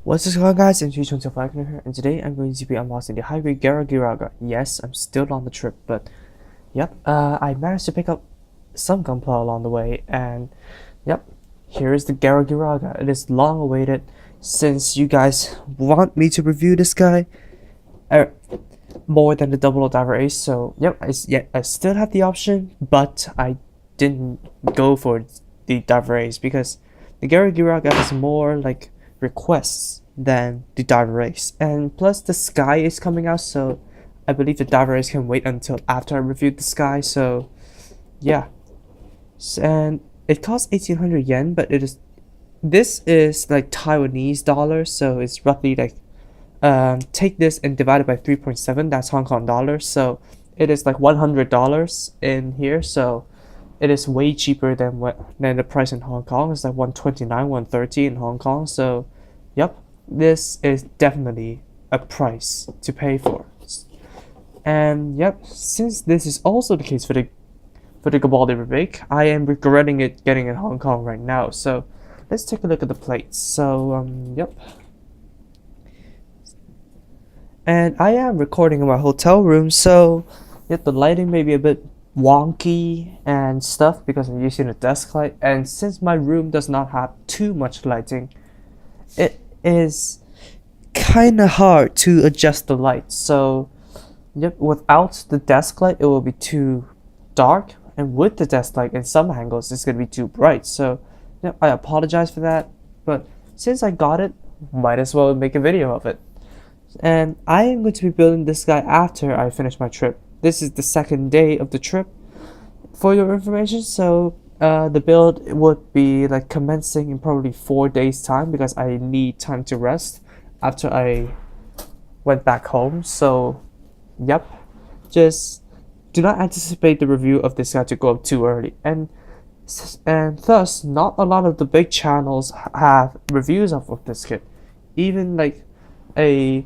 What's going on, guys? I'm G25 here, and today I'm going to be unboxing the high-grade Ghirarga. Yes, I'm still on the trip, but yep, I managed to pick up some gunpla along the way, and yep, here is the Ghirarga. It is long awaited since you guys want me to review this guy more than the double diver ace. So yep, I still have the option, but I didn't go for the diver ace because the Ghirarga has more like requests than the diver race, and plus the sky is coming out, so I believe the diver race can wait until after I reviewed the sky. So yeah, and it costs 1800 yen, but this is like Taiwanese dollars, so it's roughly like take this and divide it by 3.7, that's Hong Kong dollars, so it is like $100 in here. So it is way cheaper than the price in Hong Kong. It's like 129, 130 in Hong Kong. So yep, this is definitely a price to pay for. And yep, since this is also the case for the Gabaldi remake, I am regretting it getting in Hong Kong right now. So let's take a look at the plates. So yep, and I am recording in my hotel room, so yep, the lighting may be a bit wonky and stuff because I'm using a desk light, and since my room does not have too much lighting, it is kind of hard to adjust the light. So yep, without the desk light it will be too dark, and with the desk light in some angles it's going to be too bright. So yep, I apologize for that, but since I got it, might as well make a video of it. And I am going to be building this guy after I finish my trip. This is the second day of the trip, for your information. So the build would be like commencing in probably 4 days time because I need time to rest after I went back home. So yep, just do not anticipate the review of this guy to go up too early, and thus not a lot of the big channels have reviews of this kit. Even like a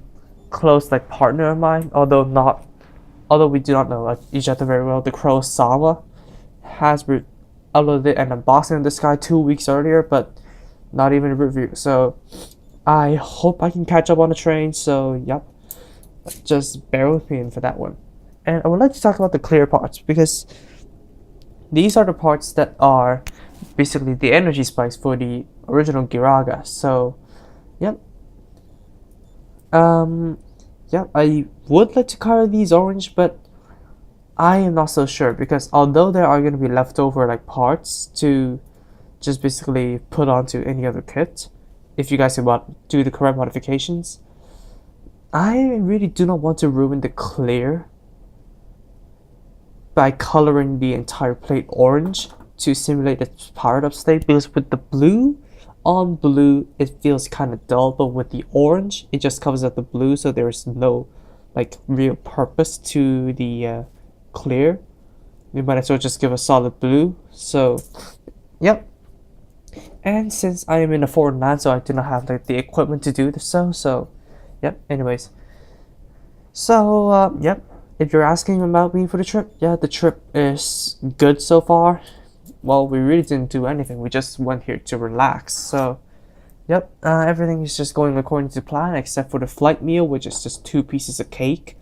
close like partner of mine, although we do not know each other very well, the Crow Sama has uploaded an unboxing of this guy 2 weeks earlier, but not even a review. So I hope I can catch up on the train. So yep, just bear with me for that one. And I would like to talk about the clear parts, because these are the parts that are basically the energy spikes for the original Ghirarga. So yep, yeah, I would like to color these orange, but I am not so sure, because although there are going to be leftover like parts to just basically put onto any other kit, if you guys want do the correct modifications, I really do not want to ruin the clear by coloring the entire plate orange to simulate the powered up state, because with the blue on blue it feels kind of dull, but with the orange it just covers up the blue, so there is no like real purpose to the clear. We might as well just give a solid blue. So yep, and since I am in a foreign land, so I do not have like the equipment to do this. So yep, anyways, so yep, if you're asking about me for the trip, yeah, the trip is good so far. Well, we really didn't do anything, we just went here to relax. So yep, everything is just going according to plan, except for the flight meal, which is just 2 pieces of cake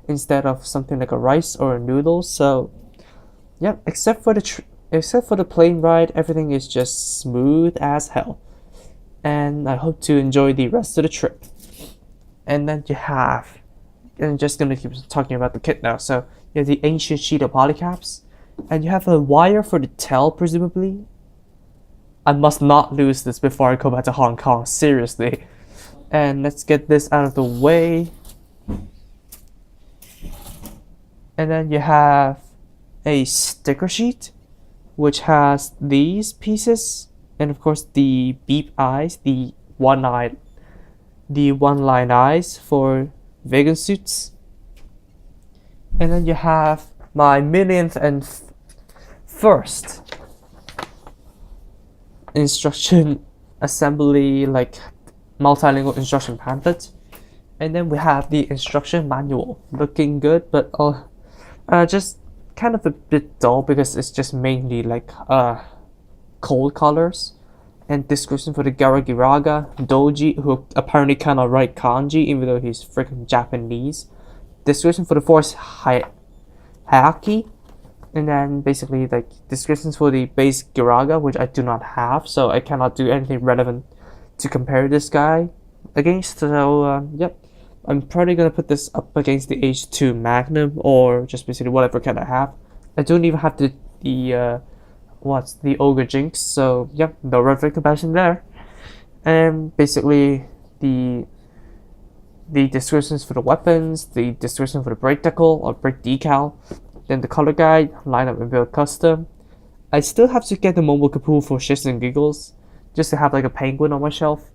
instead of something like a rice or a noodle. So yep, except for the plane ride, everything is just smooth as hell, and I hope to enjoy the rest of the trip. And then I'm just gonna keep talking about the kit now. So you have the ancient sheet of polycaps, and you have a wire for the tail, presumably. I must not lose this before I go back to Hong Kong, seriously. And let's get this out of the way. And then you have a sticker sheet, which has these pieces, and of course the beep eyes, the one-line eyes for vegan suits. And then you have my millionth and first instruction assembly, like multilingual instruction pamphlet. And then we have the instruction manual, looking good, but just kind of a bit dull because it's just mainly like cold colors, and description for the Ghirarga Doji, who apparently cannot write kanji even though he's freaking Japanese. Description for the force Hayaki, and then basically like descriptions for the base Ghirarga, which I do not have, so I cannot do anything relevant to compare this guy against. So yep, I'm probably gonna put this up against the H2 Magnum or just basically whatever kind I have. I don't even have the what's the Ogre Jinx, so yep, no relevant comparison there. And basically the descriptions for the weapons, the description for the brake decal or brake decal, then the color guide, lineup and build custom. I still have to get the Momo Kapu for shits and giggles, just to have like a penguin on my shelf.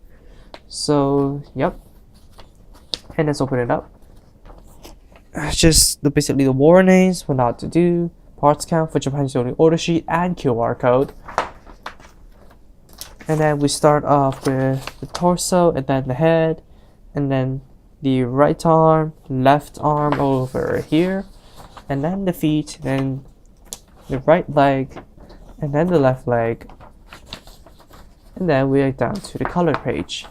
So yep, and let's open it up. Just basically the warnings, what not to do, parts count for Japan's only order sheet, and QR code. And then we start off with the torso, and then the head, and then the right arm, left arm over here, and then the feet, then the right leg, and then the left leg, and then we are down to the color page.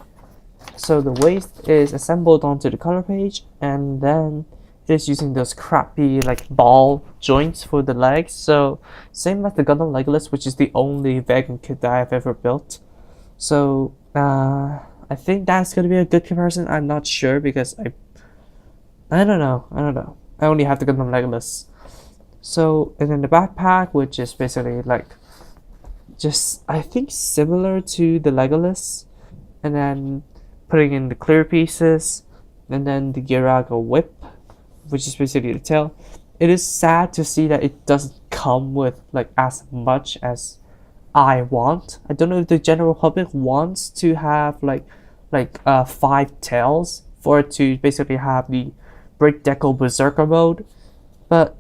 So the waist is assembled onto the color page, and then it is using those crappy like ball joints for the legs. So same as the Gundam Legolas, which is the only vegan kit that I've ever built. So I think that's gonna be a good comparison. I'm not sure because I don't know. I only have the Gundam Legolas. So and then the backpack, which is basically like just I think similar to the Legolas, and then putting in the clear pieces, and then the Ghirarga whip, which is basically the tail. It is sad to see that it doesn't come with like as much as I want. I don't know if the general public wants to have like 5 tails for it to basically have the brake decal berserker mode, but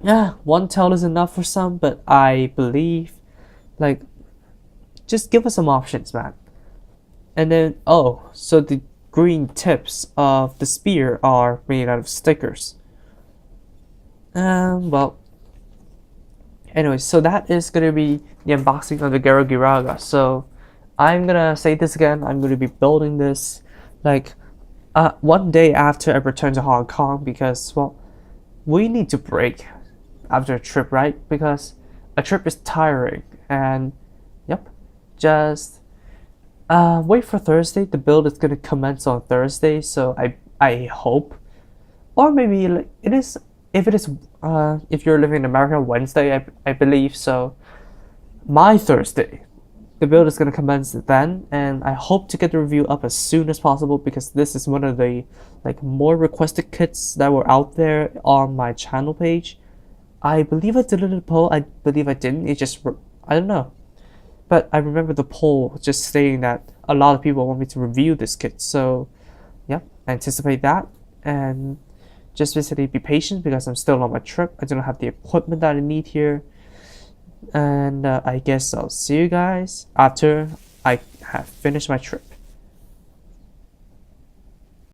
yeah, 1 tail is enough for some. But I believe like just give us some options, man. And then oh, so the green tips of the spear are made out of stickers. Well, anyway, so that is gonna be the unboxing of the Ghirarga. So I'm gonna say this again, I'm gonna be building this like one day after I return to Hong Kong, because well, we need to break after a trip, right? Because a trip is tiring. And yep, just wait for Thursday. The build is gonna commence on Thursday, so I hope, or maybe like it is. If it is, if you're living in America, Wednesday, I believe. So my Thursday, the build is gonna commence then, and I hope to get the review up as soon as possible, because this is one of the like more requested kits that were out there on my channel page. I believe I did a little poll. I believe I didn't. It just I don't know. But I remember the poll just stating that a lot of people want me to review this kit. So, yeah, anticipate that. And just basically be patient because I'm still on my trip. I don't have the equipment that I need here. And I guess I'll see you guys after I have finished my trip.